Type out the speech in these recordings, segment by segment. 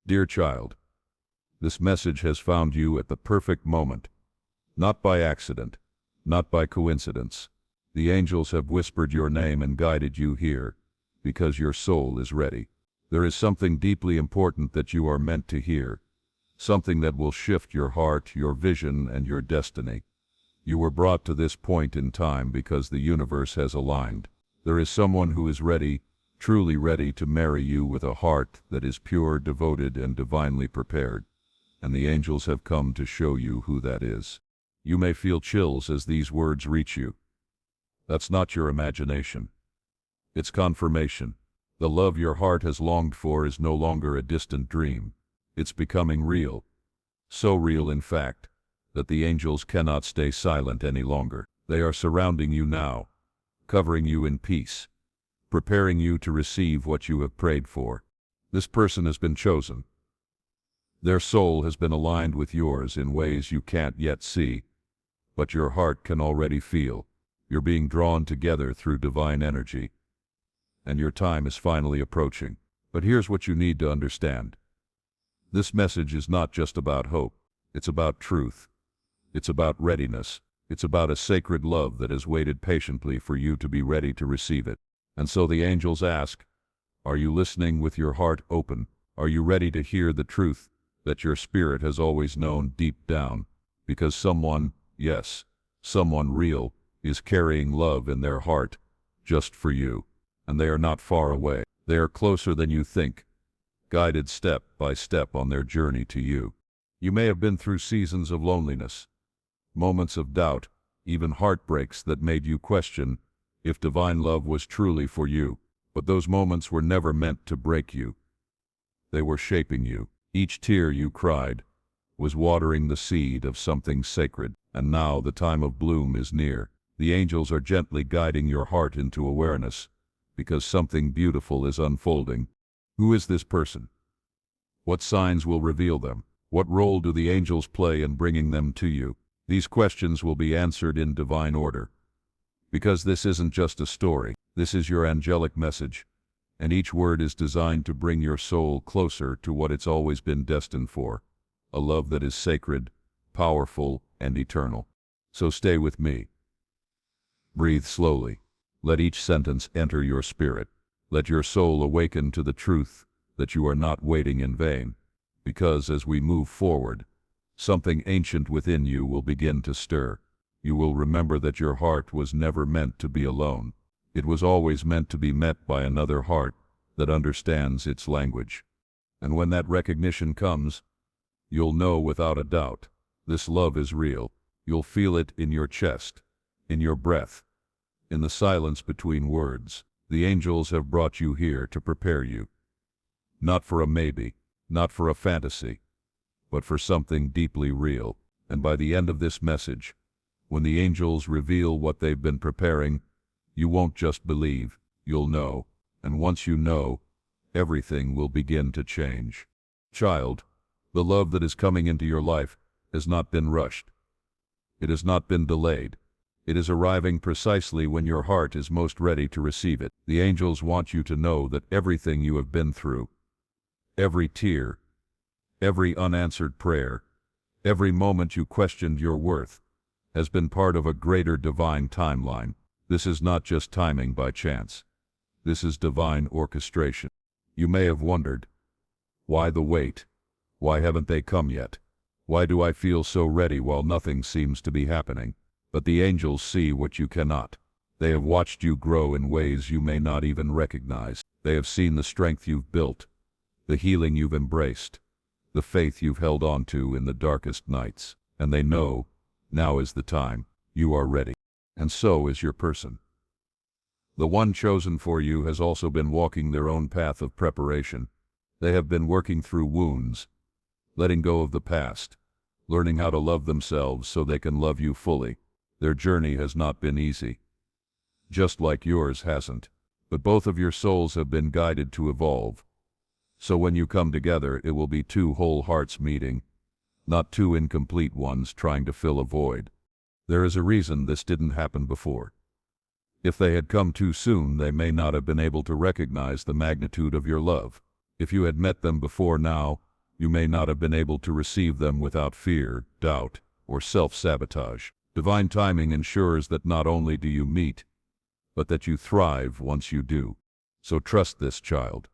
Dear child, this message has found you at the perfect moment, not by accident, not by coincidence. The angels have whispered your name and guided you here, because your soul is ready. There is something deeply important that you are meant to hear, something that will shift your heart, your vision, and your destiny. You were brought to this point in time because the universe has aligned. There is someone who is ready, truly ready to marry you with a heart that is pure, devoted, and divinely prepared. And the angels have come to show you who that is. You may feel chills as these words reach you. That's not your imagination. It's confirmation. The love your heart has longed for is no longer a distant dream. It's becoming real. So real, in fact, that the angels cannot stay silent any longer. They are surrounding you now, covering you in peace, preparing you to receive what you have prayed for. This person has been chosen. Their soul has been aligned with yours in ways you can't yet see, but your heart can already feel. You're being drawn together through divine energy, and your time is finally approaching. But here's what you need to understand. This message is not just about hope. It's about truth. It's about readiness. It's about a sacred love that has waited patiently for you to be ready to receive it. And so the angels ask, are you listening with your heart open? Are you ready to hear the truth that your spirit has always known deep down? Because someone, yes, someone real, is carrying love in their heart just for you. And they are not far away. They are closer than you think, guided step by step on their journey to you. You may have been through seasons of loneliness, moments of doubt, even heartbreaks that made you question if divine love was truly for you. But those moments were never meant to break you. They were shaping you. Each tear you cried was watering the seed of something sacred. And now the time of bloom is near. The angels are gently guiding your heart into awareness, because something beautiful is unfolding. Who is this person? What signs will reveal them? What role do the angels play in bringing them to you? These questions will be answered in divine order. Because this isn't just a story, this is your angelic message, and each word is designed to bring your soul closer to what it's always been destined for, a love that is sacred, powerful, and eternal. So stay with me. Breathe slowly. Let each sentence enter your spirit. Let your soul awaken to the truth that you are not waiting in vain. Because as we move forward, something ancient within you will begin to stir. You will remember that your heart was never meant to be alone. It was always meant to be met by another heart that understands its language. And when that recognition comes, you'll know without a doubt, this love is real. You'll feel it in your chest, in your breath, in the silence between words. The angels have brought you here to prepare you. Not for a maybe, not for a fantasy, but for something deeply real. And by the end of this message, when the angels reveal what they've been preparing, you won't just believe, you'll know. And once you know, everything will begin to change. Child, the love that is coming into your life has not been rushed. It has not been delayed. It is arriving precisely when your heart is most ready to receive it. The angels want you to know that everything you have been through, every tear, every unanswered prayer, every moment you questioned your worth, has been part of a greater divine timeline. This is not just timing by chance. This is divine orchestration. You may have wondered, why the wait? Why haven't they come yet? Why do I feel so ready while nothing seems to be happening? But the angels see what you cannot. They have watched you grow in ways you may not even recognize. They have seen the strength you've built, the healing you've embraced, the faith you've held on to in the darkest nights. And they know, now is the time. You are ready. And so is your person. The one chosen for you has also been walking their own path of preparation. They have been working through wounds, letting go of the past, learning how to love themselves so they can love you fully. Their journey has not been easy, just like yours hasn't. But both of your souls have been guided to evolve. So when you come together, it will be two whole hearts meeting, not two incomplete ones trying to fill a void. There is a reason this didn't happen before. If they had come too soon, they may not have been able to recognize the magnitude of your love. If you had met them before now, You may not have been able to receive them without fear, doubt, or self-sabotage. Divine timing ensures that not only do you meet, but that you thrive once you do. So trust this, child.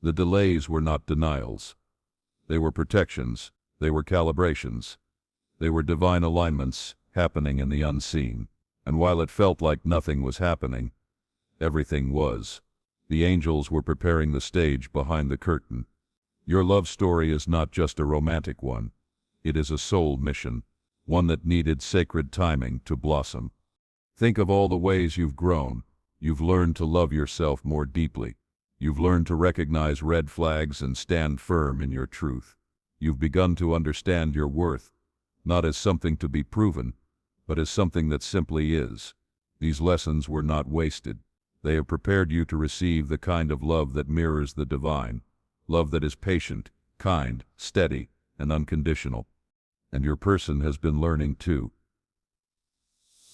The delays were not denials. They were protections. They were calibrations. They were divine alignments happening in the unseen. And while it felt like nothing was happening, everything was. The angels were preparing the stage behind the curtain. Your love story is not just a romantic one. It is a soul mission, one that needed sacred timing to blossom. Think of all the ways you've grown. You've learned to love yourself more deeply. You've learned to recognize red flags and stand firm in your truth. You've begun to understand your worth, not as something to be proven, but as something that simply is. These lessons were not wasted. They have prepared you to receive the kind of love that mirrors the divine, love that is patient, kind, steady, and unconditional. And your person has been learning too.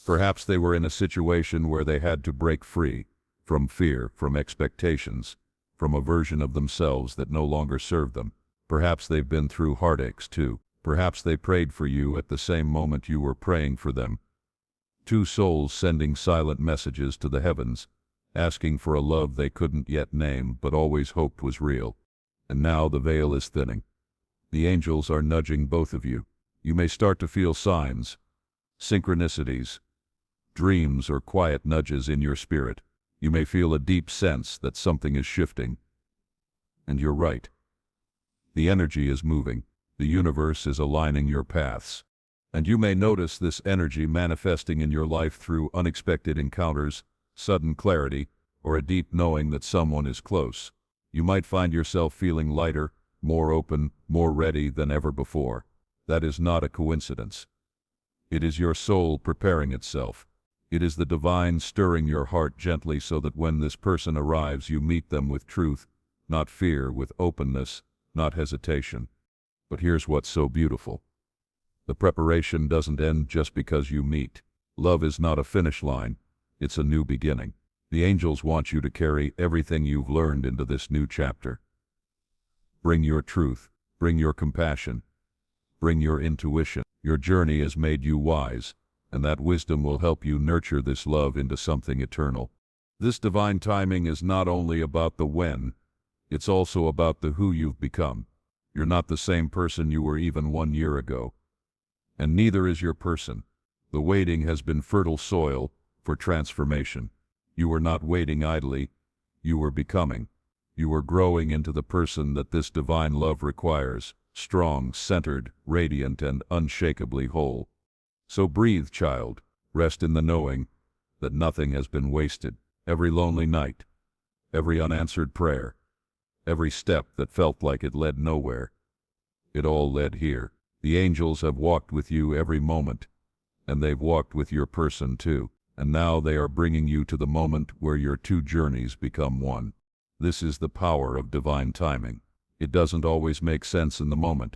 Perhaps they were in a situation where they had to break free from fear, from expectations, from a version of themselves that no longer served them. Perhaps they've been through heartaches too. Perhaps they prayed for you at the same moment you were praying for them. Two souls sending silent messages to the heavens, asking for a love they couldn't yet name but always hoped was real. And now the veil is thinning. The angels are nudging both of you. You may start to feel signs, synchronicities, dreams or quiet nudges in your spirit. You may feel a deep sense that something is shifting. And you're right. The energy is moving. The universe is aligning your paths. And you may notice this energy manifesting in your life through unexpected encounters, sudden clarity, or a deep knowing that someone is close. You might find yourself feeling lighter, more open, more ready than ever before. That is not a coincidence. It is your soul preparing itself. It is the divine stirring your heart gently so that when this person arrives you meet them with truth, not fear, with openness, not hesitation. But here's what's so beautiful. The preparation doesn't end just because you meet. Love is not a finish line. It's a new beginning. The angels want you to carry everything you've learned into this new chapter. Bring your truth. Bring your compassion. Bring your intuition. Your journey has made you wise, and that wisdom will help you nurture this love into something eternal. This divine timing is not only about the when, it's also about the who you've become. You're not the same person you were even 1 year ago. And neither is your person. The waiting has been fertile soil for transformation. You were not waiting idly. You were becoming. You were growing into the person that this divine love requires, strong, centered, radiant, and unshakably whole. So breathe, child. Rest in the knowing that nothing has been wasted. Every lonely night, every unanswered prayer, every step that felt like it led nowhere, it all led here. The angels have walked with you every moment, and they've walked with your person too. And now they are bringing you to the moment where your two journeys become one. This is the power of divine timing. It doesn't always make sense in the moment.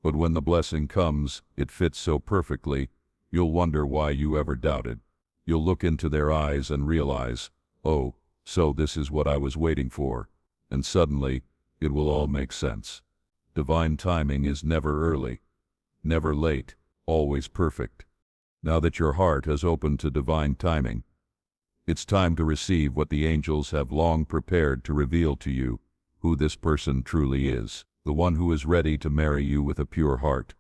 But when the blessing comes, it fits so perfectly, you'll wonder why you ever doubted. You'll look into their eyes and realize, oh, so this is what I was waiting for. And suddenly, it will all make sense. Divine timing is never early, never late, always perfect. Now that your heart has opened to divine timing, it's time to receive what the angels have long prepared to reveal to you, who this person truly is, the one who is ready to marry you with a pure heart.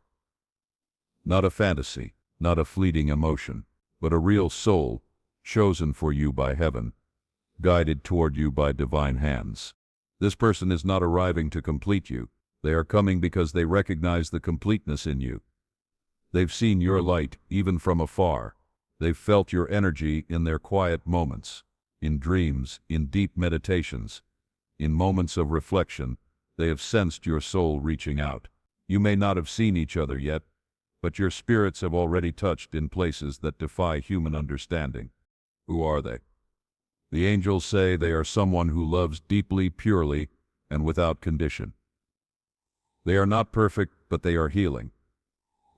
Not a fantasy, not a fleeting emotion, but a real soul, chosen for you by heaven, guided toward you by divine hands. This person is not arriving to complete you. They are coming because they recognize the completeness in you. They've seen your light, even from afar. They've felt your energy in their quiet moments, in dreams, in deep meditations, in moments of reflection. They have sensed your soul reaching out. You may not have seen each other yet, but your spirits have already touched in places that defy human understanding. Who are they? The angels say they are someone who loves deeply, purely, and without condition. They are not perfect, but they are healing.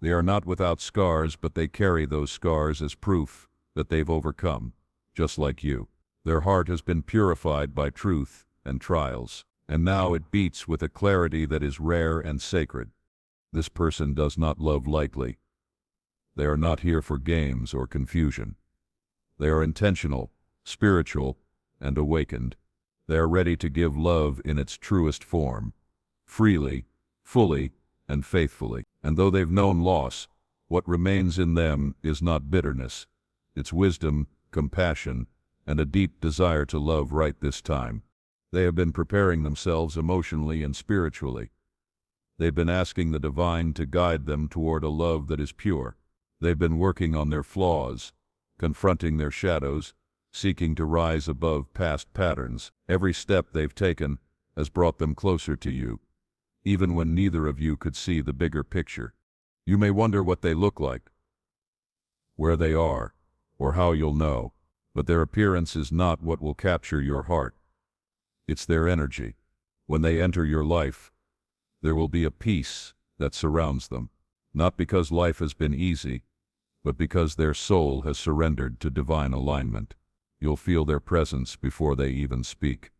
They are not without scars, but they carry those scars as proof that they've overcome, just like you. Their heart has been purified by truth and trials, and now it beats with a clarity that is rare and sacred. This person does not love lightly. They are not here for games or confusion. They are intentional, spiritual, and awakened. They are ready to give love in its truest form, freely, fully, and faithfully. And though they've known loss, what remains in them is not bitterness. It's wisdom, compassion, and a deep desire to love right this time. They have been preparing themselves emotionally and spiritually. They've been asking the divine to guide them toward a love that is pure. They've been working on their flaws, confronting their shadows, seeking to rise above past patterns. Every step they've taken has brought them closer to you, even when neither of you could see the bigger picture. You may wonder what they look like, where they are, or how you'll know, but their appearance is not what will capture your heart. It's their energy. When they enter your life, there will be a peace that surrounds them, not because life has been easy, but because their soul has surrendered to divine alignment. You'll feel their presence before they even speak.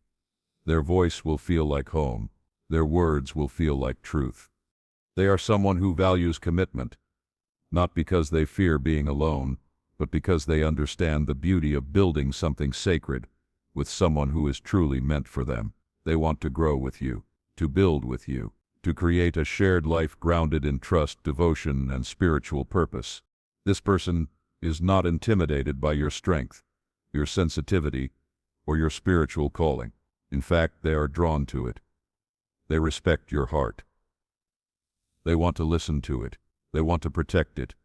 Their voice will feel like home. Their words will feel like truth. They are someone who values commitment, not because they fear being alone, but because they understand the beauty of building something sacred with someone who is truly meant for them. They want to grow with you, to build with you, to create a shared life grounded in trust, devotion, and spiritual purpose. This person is not intimidated by your strength, your sensitivity, or your spiritual calling. In fact, they are drawn to it. They respect your heart. They want to listen to it. They want to protect it,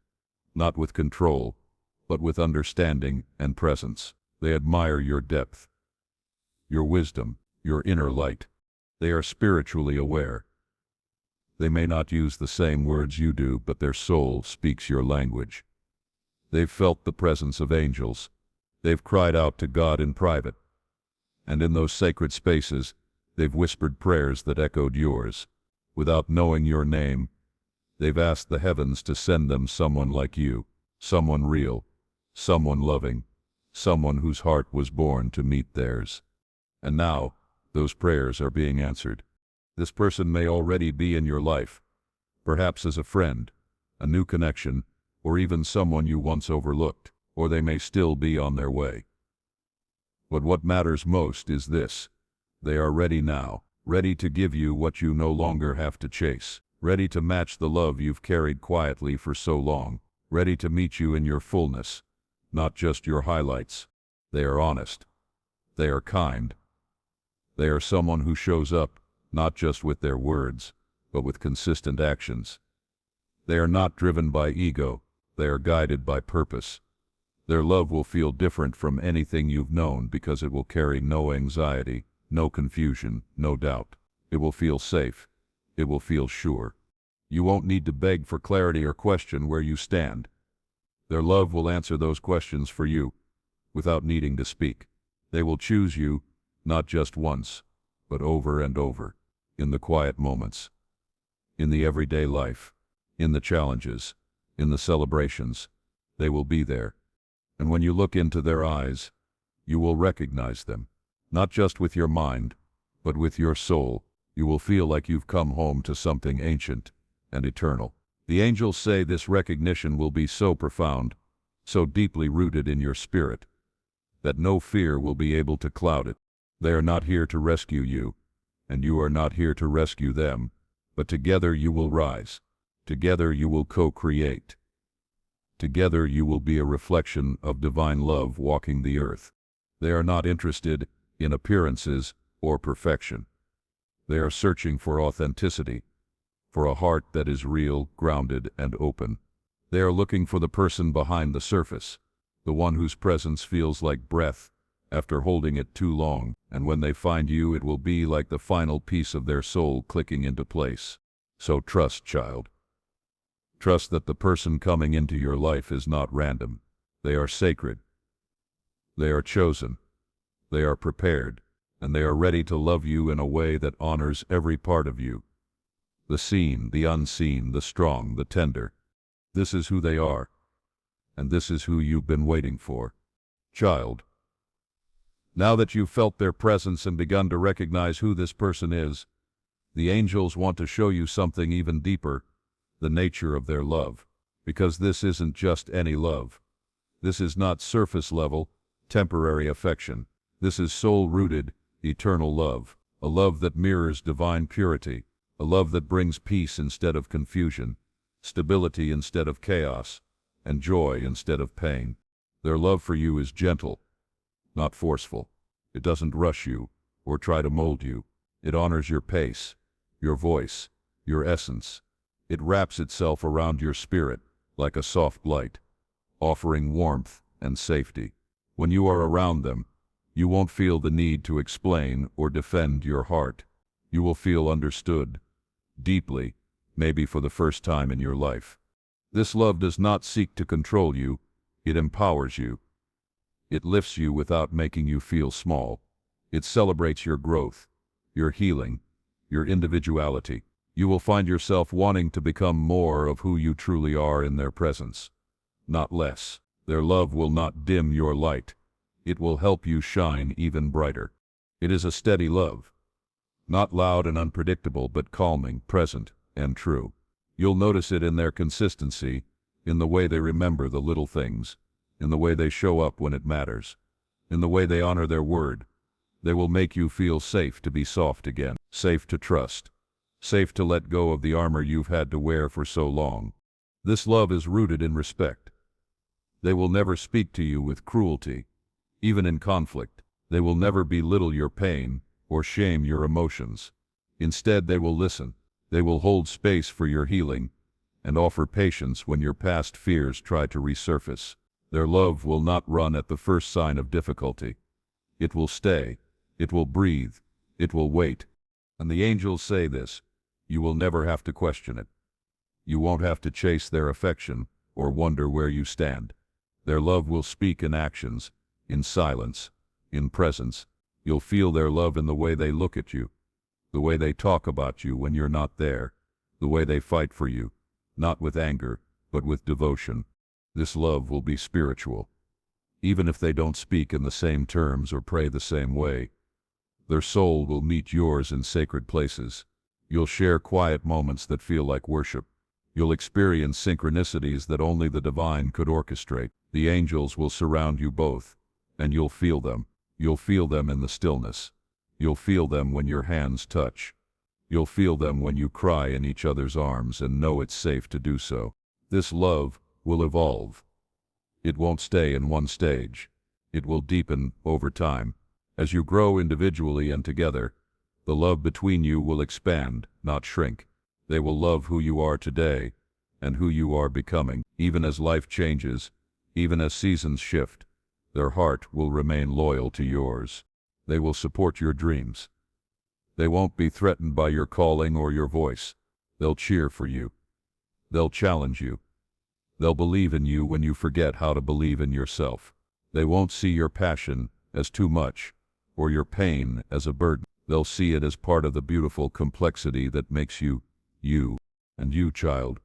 not with control, but with understanding and presence. They admire your depth, your wisdom, your inner light. They are spiritually aware. They may not use the same words you do, but their soul speaks your language. They've felt the presence of angels. They've cried out to God in private. And in those sacred spaces, they've whispered prayers that echoed yours. Without knowing your name, they've asked the heavens to send them someone like you, someone real, someone loving, someone whose heart was born to meet theirs. And now, those prayers are being answered. This person may already be in your life, perhaps as a friend, a new connection, or even someone you once overlooked, or they may still be on their way. But what matters most is this: they are ready now, ready to give you what you no longer have to chase, ready to match the love you've carried quietly for so long, ready to meet you in your fullness, not just your highlights. They are honest. They are kind. They are someone who shows up, not just with their words, but with consistent actions. They are not driven by ego. They are guided by purpose. Their love will feel different from anything you've known because it will carry no anxiety, no confusion, no doubt. It will feel safe. It will feel sure. You won't need to beg for clarity or question where you stand. Their love will answer those questions for you, without needing to speak. They will choose you, not just once, but over and over, in the quiet moments, in the everyday life, in the challenges, in the celebrations. They will be there. And when you look into their eyes, you will recognize them, not just with your mind, but with your soul. You will feel like you've come home to something ancient and eternal. The angels say this recognition will be so profound, so deeply rooted in your spirit, that no fear will be able to cloud it. They are not here to rescue you, and you are not here to rescue them, but together you will rise. Together you will co-create. Together you will be a reflection of divine love walking the earth. They are not interested in appearances or perfection. They are searching for authenticity, for a heart that is real, grounded, and open. They are looking for the person behind the surface, the one whose presence feels like breath after holding it too long, and when they find you it will be like the final piece of their soul clicking into place. So trust, child. Trust that the person coming into your life is not random. They are sacred. They are chosen. They are prepared, and they are ready to love you in a way that honors every part of you. The seen, the unseen, the strong, the tender. This is who they are, and this is who you've been waiting for. Child, Now that you've felt their presence and begun to recognize who this person is, the angels want to show you something even deeper, the nature of their love. Because this isn't just any love. This is not surface level, temporary affection. This is soul-rooted, eternal love. A love that mirrors divine purity. A love that brings peace instead of confusion, stability instead of chaos, and joy instead of pain. Their love for you is gentle, not forceful. It doesn't rush you or try to mold you. It honors your pace, your voice, your essence. It wraps itself around your spirit like a soft light, offering warmth and safety. When you are around them, you won't feel the need to explain or defend your heart. You will feel understood, deeply, maybe for the first time in your life. This love does not seek to control you, it empowers you. It lifts you without making you feel small. It celebrates your growth, your healing, your individuality. You will find yourself wanting to become more of who you truly are in their presence, not less. Their love will not dim your light. It will help you shine even brighter. It is a steady love. Not loud and unpredictable, but calming, present, and true. You'll notice it in their consistency, in the way they remember the little things, in the way they show up when it matters, in the way they honor their word. They will make you feel safe to be soft again, safe to trust, safe to let go of the armor you've had to wear for so long. This love is rooted in respect. They will never speak to you with cruelty, even in conflict. They will never belittle your pain or shame your emotions. Instead, they will listen. They will hold space for your healing and offer patience when your past fears try to resurface. Their love will not run at the first sign of difficulty. It will stay. It will breathe. It will wait. And the angels say this: you will never have to question it. You won't have to chase their affection or wonder where you stand. Their love will speak in actions, in silence, in presence. You'll feel their love in the way they look at you, the way they talk about you when you're not there, the way they fight for you, not with anger, but with devotion. This love will be spiritual. Even if they don't speak in the same terms or pray the same way, their soul will meet yours in sacred places. You'll share quiet moments that feel like worship. You'll experience synchronicities that only the divine could orchestrate. The angels will surround you both, and you'll feel them. You'll feel them in the stillness. You'll feel them when your hands touch. You'll feel them when you cry in each other's arms and know it's safe to do so. This love will evolve. It won't stay in one stage. It will deepen over time. As you grow individually and together, the love between you will expand, not shrink. They will love who you are today and who you are becoming. Even as life changes, even as seasons shift, their heart will remain loyal to yours. They will support your dreams. They won't be threatened by your calling or your voice. They'll cheer for you. They'll challenge you. They'll believe in you when you forget how to believe in yourself. They won't see your passion as too much or your pain as a burden. They'll see it as part of the beautiful complexity that makes you, you. And you, child,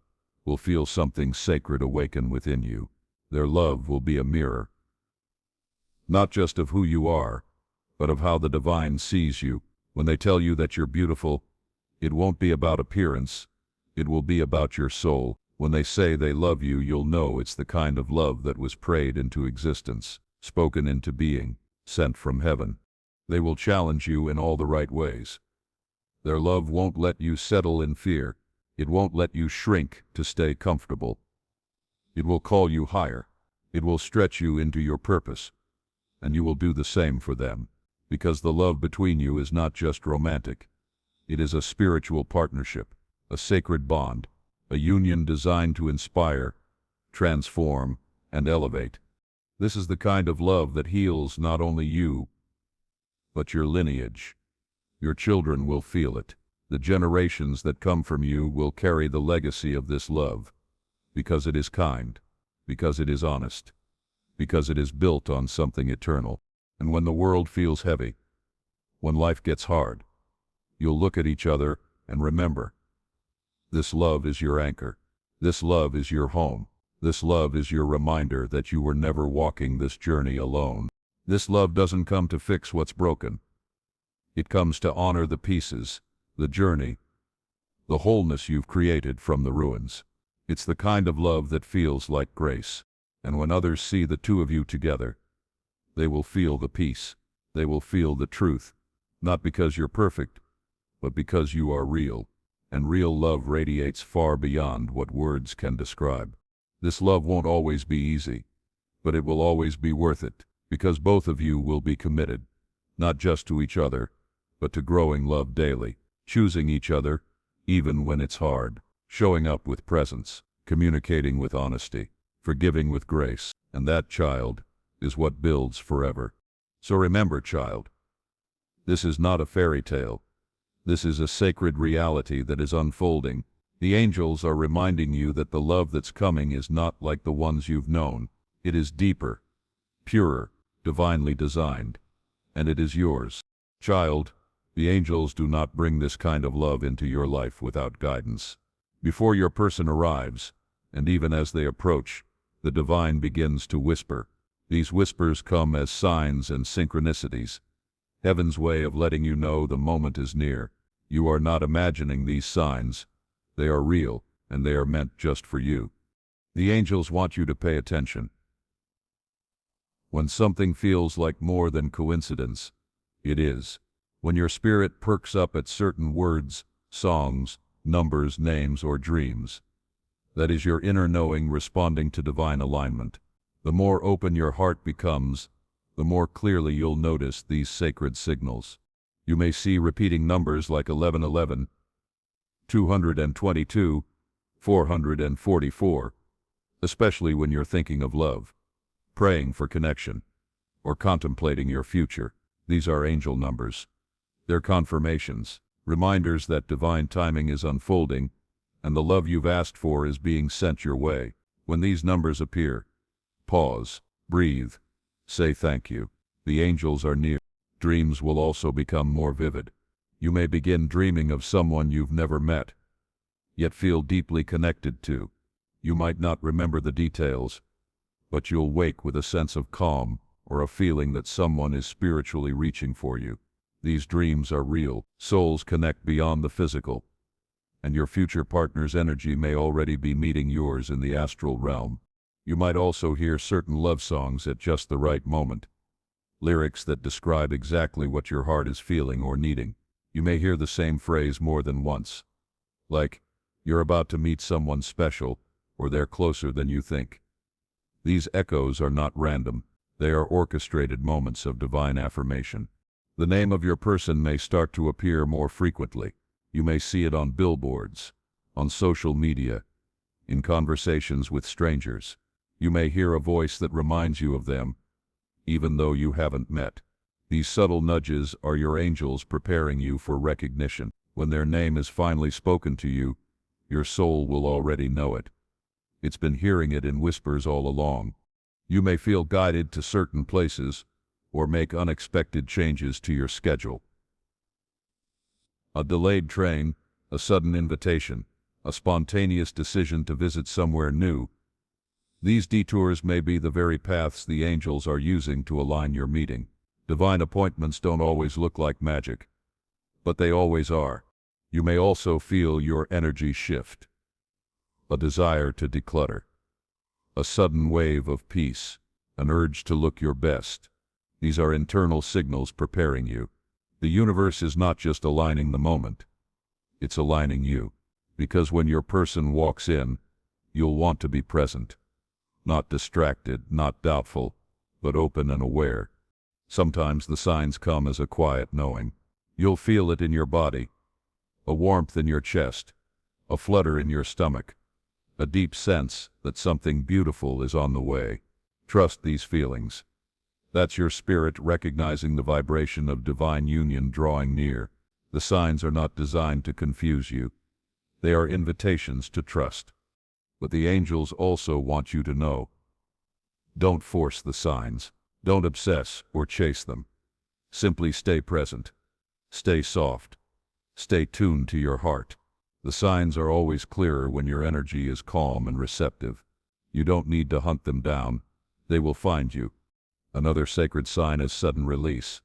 will feel something sacred awaken within you. Their love will be a mirror, not just of who you are, but of how the divine sees you. When they tell you that you're beautiful, it won't be about appearance. It will be about your soul. When they say they love you, you'll know it's the kind of love that was prayed into existence, spoken into being, sent from heaven. They will challenge you in all the right ways. Their love won't let you settle in fear. It won't let you shrink to stay comfortable. It will call you higher. It will stretch you into your purpose. And you will do the same for them. Because the love between you is not just romantic. It is a spiritual partnership, a sacred bond, a union designed to inspire, transform, and elevate. This is the kind of love that heals not only you, but your lineage. Your children will feel it. The generations that come from you will carry the legacy of this love, because it is kind, because it is honest, because it is built on something eternal. And when the world feels heavy, when life gets hard, you'll look at each other and remember, this love is your anchor. This love is your home. This love is your reminder that you were never walking this journey alone. This love doesn't come to fix what's broken. It comes to honor the pieces, the journey, the wholeness you've created from the ruins. It's the kind of love that feels like grace. And when others see the two of you together, they will feel the peace. They will feel the truth. Not because you're perfect, but because you are real. And real love radiates far beyond what words can describe. This love won't always be easy, but it will always be worth it, because both of you will be committed, not just to each other, but to growing love daily, choosing each other, even when it's hard, showing up with presence, communicating with honesty, forgiving with grace, and that, child, is what builds forever. So remember, child, this is not a fairy tale. This is a sacred reality that is unfolding. The angels are reminding you that the love that's coming is not like the ones you've known. It is deeper, purer, divinely designed, and it is yours. Child, the angels do not bring this kind of love into your life without guidance. Before your person arrives, and even as they approach, the divine begins to whisper. These whispers come as signs and synchronicities, heaven's way of letting you know the moment is near. You are not imagining these signs. They are real, and they are meant just for you. The angels want you to pay attention. When something feels like more than coincidence, it is. When your spirit perks up at certain words, songs, numbers, names, or dreams, that is your inner knowing responding to divine alignment. The more open your heart becomes, the more clearly you'll notice these sacred signals. You may see repeating numbers like 1111, 222, 444, especially when you're thinking of love, praying for connection, or contemplating your future. These are angel numbers. They're confirmations, reminders that divine timing is unfolding, and the love you've asked for is being sent your way. When these numbers appear, pause, breathe, say thank you. The angels are near. Dreams will also become more vivid. You may begin dreaming of someone you've never met, yet feel deeply connected to. You might not remember the details, but you'll wake with a sense of calm or a feeling that someone is spiritually reaching for you. These dreams are real. Souls connect beyond the physical, and your future partner's energy may already be meeting yours in the astral realm. You might also hear certain love songs at just the right moment, lyrics that describe exactly what your heart is feeling or needing. You may hear the same phrase more than once, like, "You're about to meet someone special," or "They're closer than you think." These echoes are not random. They are orchestrated moments of divine affirmation. The name of your person may start to appear more frequently. You may see it on billboards, on social media, in conversations with strangers. You may hear a voice that reminds you of them, even though you haven't met. These subtle nudges are your angels preparing you for recognition. When their name is finally spoken to you, your soul will already know it. It's been hearing it in whispers all along. You may feel guided to certain places, or make unexpected changes to your schedule. A delayed train, a sudden invitation, a spontaneous decision to visit somewhere new. These detours may be the very paths the angels are using to align your meeting. Divine appointments don't always look like magic, but they always are. You may also feel your energy shift, a desire to declutter, a sudden wave of peace, an urge to look your best. These are internal signals preparing you. The universe is not just aligning the moment, it's aligning you. Because when your person walks in, you'll want to be present. Not distracted, not doubtful, but open and aware. Sometimes the signs come as a quiet knowing. You'll feel it in your body, a warmth in your chest, a flutter in your stomach, a deep sense that something beautiful is on the way. Trust these feelings. That's your spirit recognizing the vibration of divine union drawing near. The signs are not designed to confuse you. They are invitations to trust. But the angels also want you to know. Don't force the signs. Don't obsess or chase them. Simply stay present. Stay soft. Stay tuned to your heart. The signs are always clearer when your energy is calm and receptive. You don't need to hunt them down. They will find you. Another sacred sign is sudden release.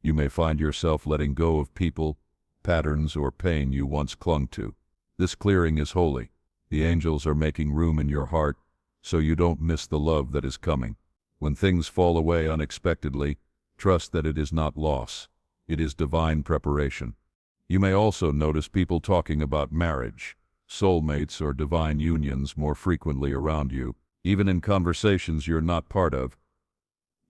You may find yourself letting go of people, patterns, or pain you once clung to. This clearing is holy. The angels are making room in your heart so you don't miss the love that is coming. When things fall away unexpectedly, trust that it is not loss. It is divine preparation. You may also notice people talking about marriage, soulmates, or divine unions more frequently around you, even in conversations you're not part of.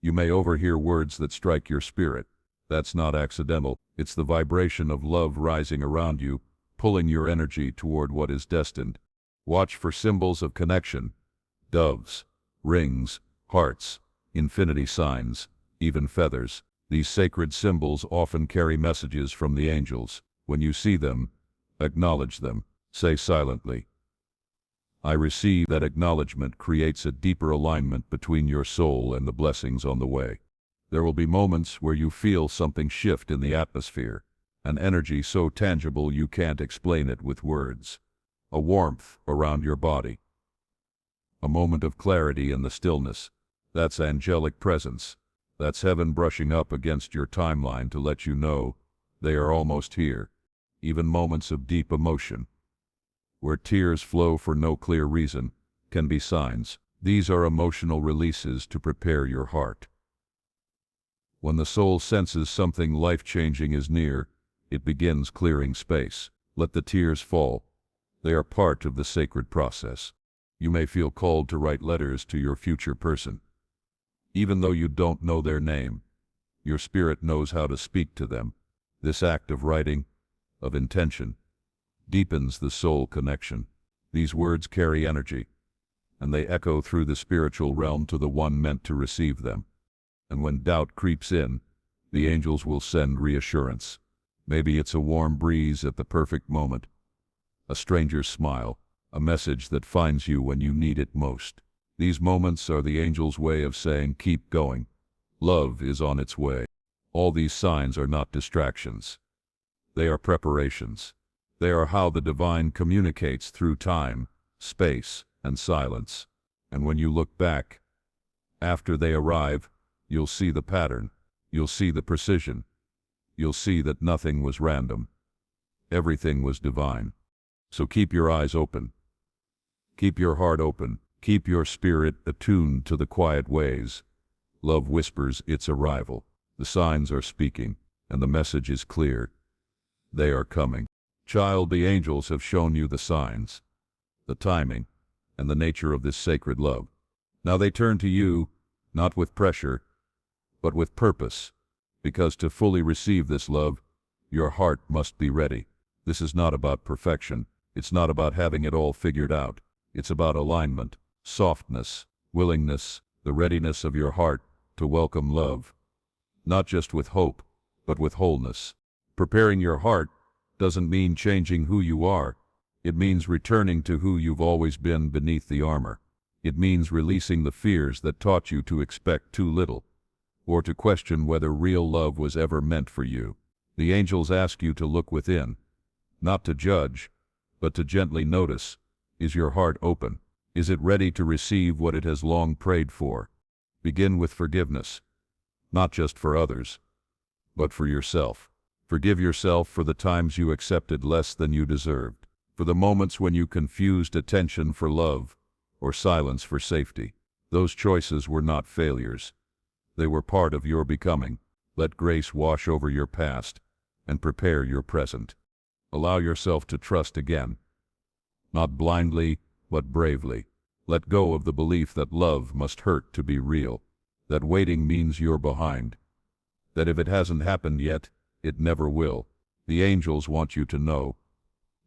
You may overhear words that strike your spirit. That's not accidental. It's the vibration of love rising around you, pulling your energy toward what is destined. Watch for symbols of connection: doves, rings, hearts, infinity signs, even feathers. These sacred symbols often carry messages from the angels. When you see them, acknowledge them. Say silently, "I receive." That acknowledgement creates a deeper alignment between your soul and the blessings on the way. There will be moments where you feel something shift in the atmosphere, an energy so tangible you can't explain it with words. A warmth around your body. A moment of clarity in the stillness. That's angelic presence. That's heaven brushing up against your timeline to let you know they are almost here. Even moments of deep emotion, where tears flow for no clear reason, can be signs. These are emotional releases to prepare your heart. When the soul senses something life-changing is near, it begins clearing space. Let the tears fall. They are part of the sacred process. You may feel called to write letters to your future person. Even though you don't know their name, your spirit knows how to speak to them. This act of writing, of intention, deepens the soul connection. These words carry energy, and they echo through the spiritual realm to the one meant to receive them. And when doubt creeps in, the angels will send reassurance. Maybe it's a warm breeze at the perfect moment, a stranger's smile, a message that finds you when you need it most. These moments are the angels' way of saying, keep going. Love is on its way. All these signs are not distractions. They are preparations. They are how the divine communicates through time, space, and silence. And when you look back, after they arrive, you'll see the pattern. You'll see the precision. You'll see that nothing was random. Everything was divine. So keep your eyes open. Keep your heart open. Keep your spirit attuned to the quiet ways. Love whispers its arrival. The signs are speaking, and the message is clear. They are coming. Child, the angels have shown you the signs, the timing, and the nature of this sacred love. Now they turn to you, not with pressure, but with purpose, because to fully receive this love, your heart must be ready. This is not about perfection. It's not about having it all figured out. It's about alignment, softness, willingness, the readiness of your heart to welcome love, not just with hope, but with wholeness. Preparing your heart doesn't mean changing who you are. It means returning to who you've always been beneath the armor. It means releasing the fears that taught you to expect too little, or to question whether real love was ever meant for you. The angels ask you to look within, not to judge, but to gently notice. Is your heart open? Is it ready to receive what it has long prayed for? Begin with forgiveness, not just for others, but for yourself. Forgive yourself for the times you accepted less than you deserved, for the moments when you confused attention for love or silence for safety. Those choices were not failures. They were part of your becoming. Let grace wash over your past and prepare your present. Allow yourself to trust again, not blindly, but bravely. Let go of the belief that love must hurt to be real, that waiting means you're behind, that if it hasn't happened yet, it never will. The angels want you to know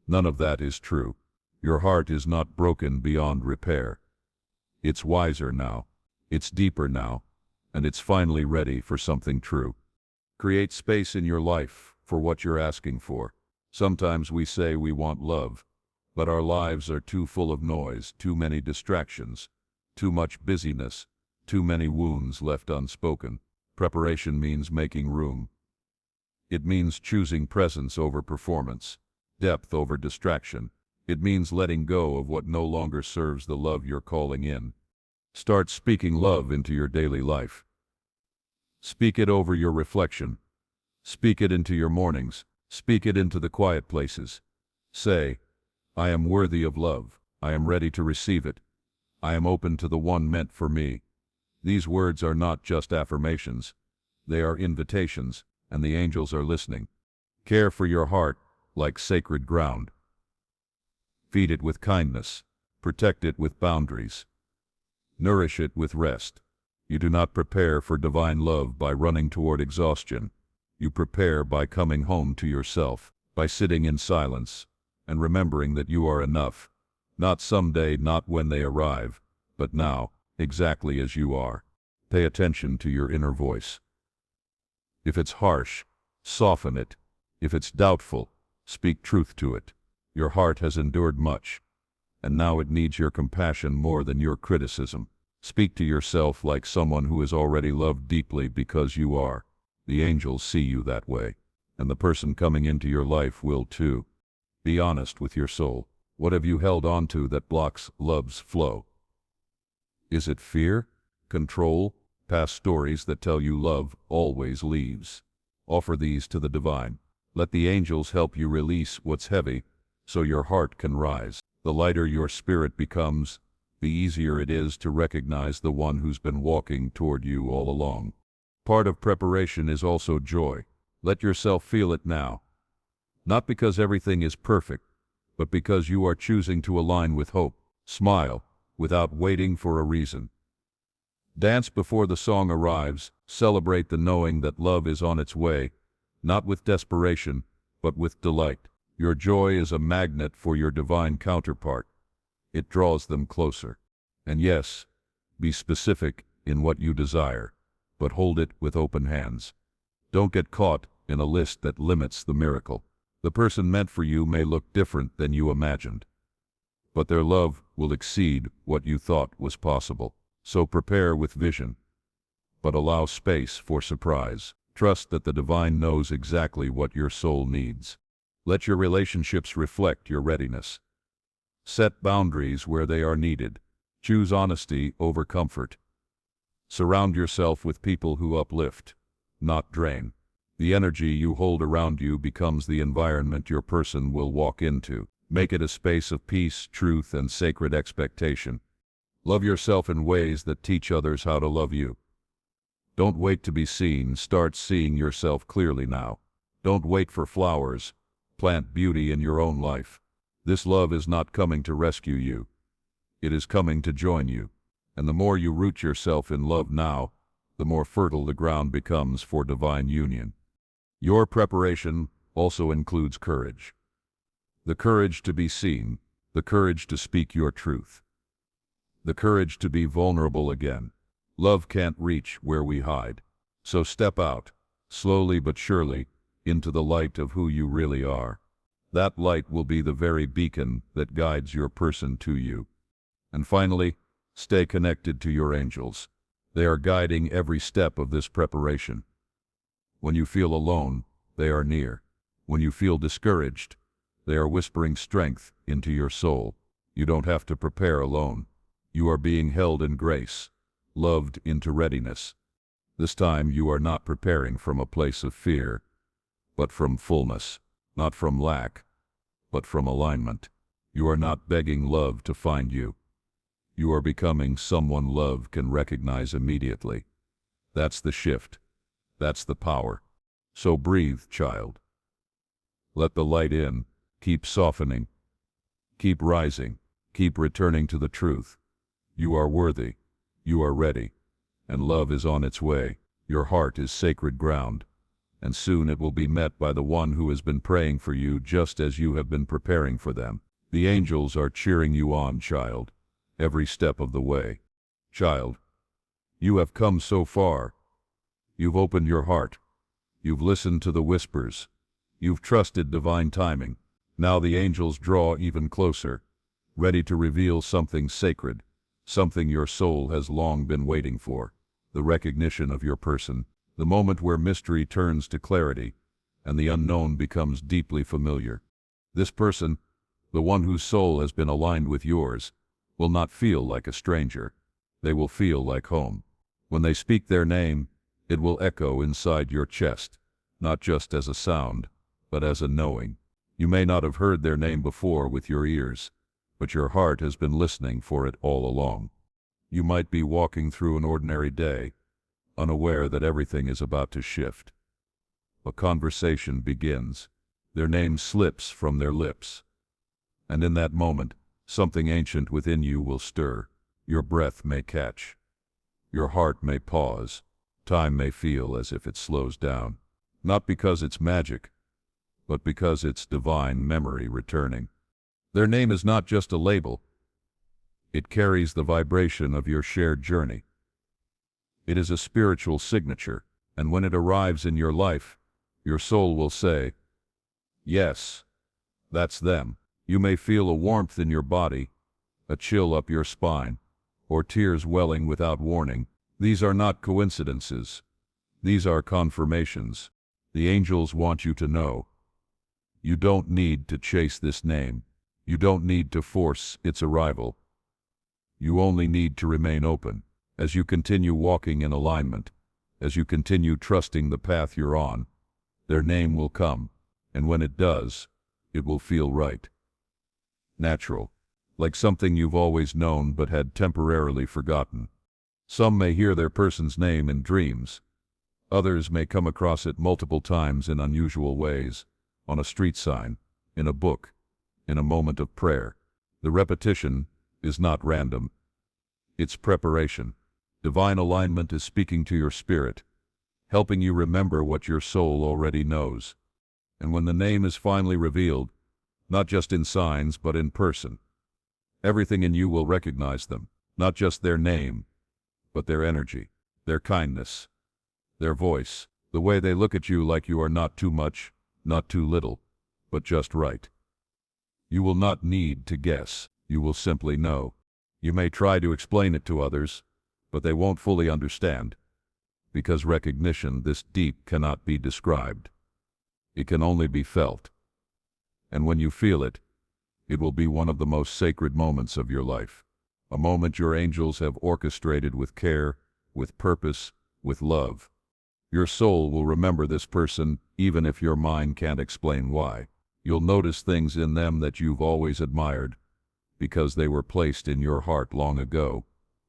none of that is true. Your heart is not broken beyond repair. It's wiser now. It's deeper now. And it's finally ready for something true. Create space in your life for what you're asking for. Sometimes we say we want love, but our lives are too full of noise, too many distractions, too much busyness, too many wounds left unspoken. Preparation means making room. It means choosing presence over performance, depth over distraction. It means letting go of what no longer serves the love you're calling in. Start speaking love into your daily life. Speak it over your reflection. Speak it into your mornings. Speak it into the quiet places. Say, I am worthy of love. I am ready to receive it. I am open to the one meant for me. These words are not just affirmations. They are invitations, and the angels are listening. Care for your heart like sacred ground. Feed it with kindness. Protect it with boundaries. Nourish it with rest. You do not prepare for divine love by running toward exhaustion. You prepare by coming home to yourself, by sitting in silence, and remembering that you are enough. Not someday, not when they arrive, but now, exactly as you are. Pay attention to your inner voice. If it's harsh, soften it. If it's doubtful, speak truth to it. Your heart has endured much, and now it needs your compassion more than your criticism. Speak to yourself like someone who is already loved deeply because you are. The angels see you that way, and the person coming into your life will too. Be honest with your soul. What have you held on to that blocks love's flow? Is it fear, control, past stories that tell you love always leaves? Offer these to the divine. Let the angels help you release what's heavy so your heart can rise. The lighter your spirit becomes, the easier it is to recognize the one who's been walking toward you all along. Part of preparation is also joy. Let yourself feel it now. Not because everything is perfect, but because you are choosing to align with hope. Smile, without waiting for a reason. Dance before the song arrives. Celebrate the knowing that love is on its way, not with desperation, but with delight. Your joy is a magnet for your divine counterpart. It draws them closer. And yes, be specific in what you desire, but hold it with open hands. Don't get caught in a list that limits the miracle. The person meant for you may look different than you imagined, but their love will exceed what you thought was possible. So prepare with vision, but allow space for surprise. Trust that the divine knows exactly what your soul needs. Let your relationships reflect your readiness. Set boundaries where they are needed. Choose honesty over comfort. Surround yourself with people who uplift, not drain. The energy you hold around you becomes the environment your person will walk into. Make it a space of peace, truth, and sacred expectation. Love yourself in ways that teach others how to love you. Don't wait to be seen. Start seeing yourself clearly now. Don't wait for flowers. Plant beauty in your own life. This love is not coming to rescue you. It is coming to join you. And the more you root yourself in love now, the more fertile the ground becomes for divine union. Your preparation also includes courage. The courage to be seen, the courage to speak your truth, the courage to be vulnerable again. Love can't reach where we hide. So step out, slowly but surely, into the light of who you really are. That light will be the very beacon that guides your person to you. And finally, stay connected to your angels. They are guiding every step of this preparation. When you feel alone, they are near. When you feel discouraged, they are whispering strength into your soul. You don't have to prepare alone. You are being held in grace, loved into readiness. This time you are not preparing from a place of fear, but from fullness. Not from lack, but from alignment. You are not begging love to find you. You are becoming someone love can recognize immediately. That's the shift. That's the power. So breathe, child. Let the light in. Keep softening. Keep rising. Keep returning to the truth. You are worthy. You are ready. And love is on its way. Your heart is sacred ground. And soon it will be met by the one who has been praying for you just as you have been preparing for them. The angels are cheering you on, child, every step of the way. Child, you have come so far. You've opened your heart. You've listened to the whispers. You've trusted divine timing. Now the angels draw even closer, ready to reveal something sacred, something your soul has long been waiting for, the recognition of your person. The moment where mystery turns to clarity, and the unknown becomes deeply familiar. This person, the one whose soul has been aligned with yours, will not feel like a stranger. They will feel like home. When they speak their name, It will echo inside your chest, not just as a sound, but as a knowing. You may not have heard their name before with your ears, but your heart has been listening for it all along. You might be walking through an ordinary day, unaware that everything is about to shift. A conversation begins. Their name slips from their lips. And in that moment, something ancient within you will stir. Your breath may catch. Your heart may pause. Time may feel as if it slows down. Not because it's magic, but because it's divine memory returning. Their name is not just a label. It carries the vibration of your shared journey. It is a spiritual signature, and when it arrives in your life, your soul will say, "Yes, that's them." You may feel a warmth in your body, a chill up your spine, or tears welling without warning. These are not coincidences. These are confirmations. The angels want you to know. You don't need to chase this name. You don't need to force its arrival. You only need to remain open. As you continue walking in alignment, as you continue trusting the path you're on, their name will come, and when it does, it will feel right. Natural, like something you've always known but had temporarily forgotten. Some may hear their person's name in dreams. Others may come across it multiple times in unusual ways, on a street sign, in a book, in a moment of prayer. The repetition is not random. It's preparation. Divine alignment is speaking to your spirit, helping you remember what your soul already knows. And when the name is finally revealed, not just in signs but in person, everything in you will recognize them, not just their name, but their energy, their kindness, their voice, the way they look at you like you are not too much, not too little, but just right. You will not need to guess, you will simply know. You may try to explain it to others, but they won't fully understand, because recognition this deep cannot be described. It can only be felt. And when you feel it, it will be one of the most sacred moments of your life. A moment your angels have orchestrated with care, with purpose, with love. Your soul will remember this person even if your mind can't explain why. You'll notice things in them that you've always admired, because they were placed in your heart long ago,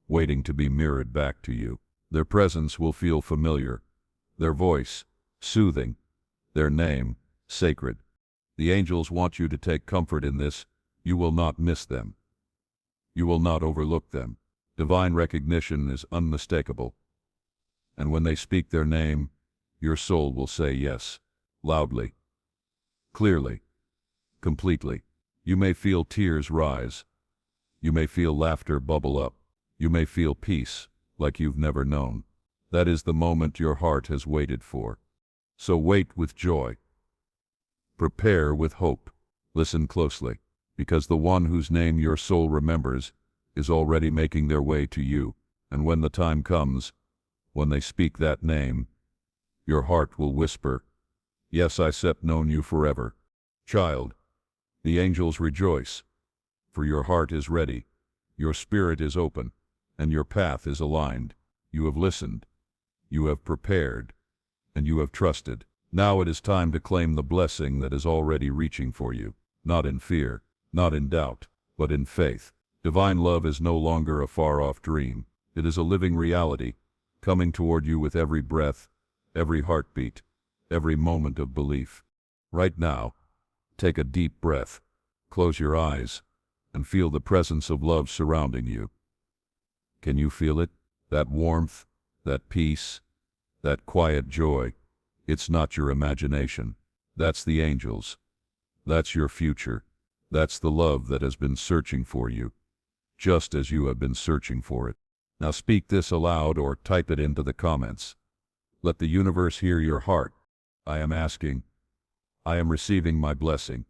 waiting to be mirrored back to you. Their presence will feel familiar, their voice soothing, their name sacred. The angels want you to take comfort in this. You will not miss them. You will not overlook them. Divine recognition is unmistakable. And when they speak their name, your soul will say yes, loudly, clearly, completely. You may feel tears rise. You may feel laughter bubble up. You may feel peace like you've never known. That is the moment your heart has waited for. So wait with joy. Prepare with hope. Listen closely, because the one whose name your soul remembers is already making their way to you. And when the time comes, when they speak that name, your heart will whisper, "Yes, I have known you forever." Child, the angels rejoice, for your heart is ready, your spirit is open, and your path is aligned. You have listened, you have prepared, and you have trusted. Now it is time to claim the blessing that is already reaching for you, not in fear, not in doubt, but in faith. Divine love is no longer a far-off dream. It is a living reality, coming toward you with every breath, every heartbeat, every moment of belief. Right now, take a deep breath, close your eyes, and feel the presence of love surrounding you. Can you feel it? That warmth, that peace, that quiet joy. It's not your imagination. That's the angels. That's your future. That's the love that has been searching for you, just as you have been searching for it. Now speak this aloud or type it into the comments. Let the universe hear your heart. I am asking. I am receiving my blessing.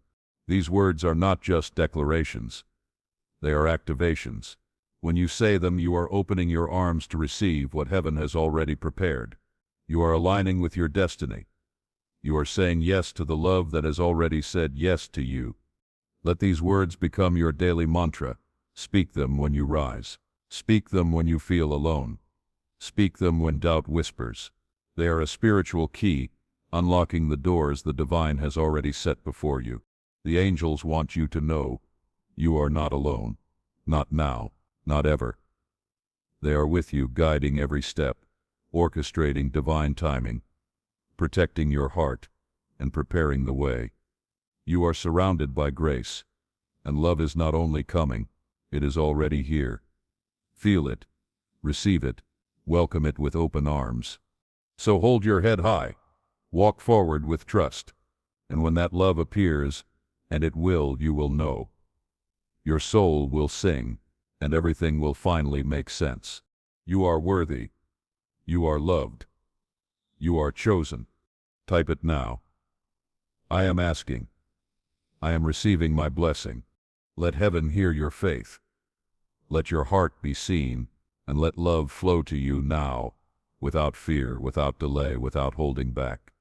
These words are not just declarations. They are activations. When you say them, you are opening your arms to receive what heaven has already prepared. You are aligning with your destiny. You are saying yes to the love that has already said yes to you. Let these words become your daily mantra. Speak them when you rise. Speak them when you feel alone. Speak them when doubt whispers. They are a spiritual key, unlocking the doors the divine has already set before you. The angels want you to know you are not alone. Not now, not ever. They are with you, guiding every step, orchestrating divine timing, protecting your heart, and preparing the way. You are surrounded by grace, and love is not only coming, it is already here. Feel it, receive it, welcome it with open arms. So hold your head high, walk forward with trust, and when that love appears, and it will, you will know. Your soul will sing, and everything will finally make sense. You are worthy. You are loved. You are chosen. Type it now. I am asking. I am receiving my blessing. Let heaven hear your faith. Let your heart be seen, and let love flow to you now, without fear, without delay, without holding back.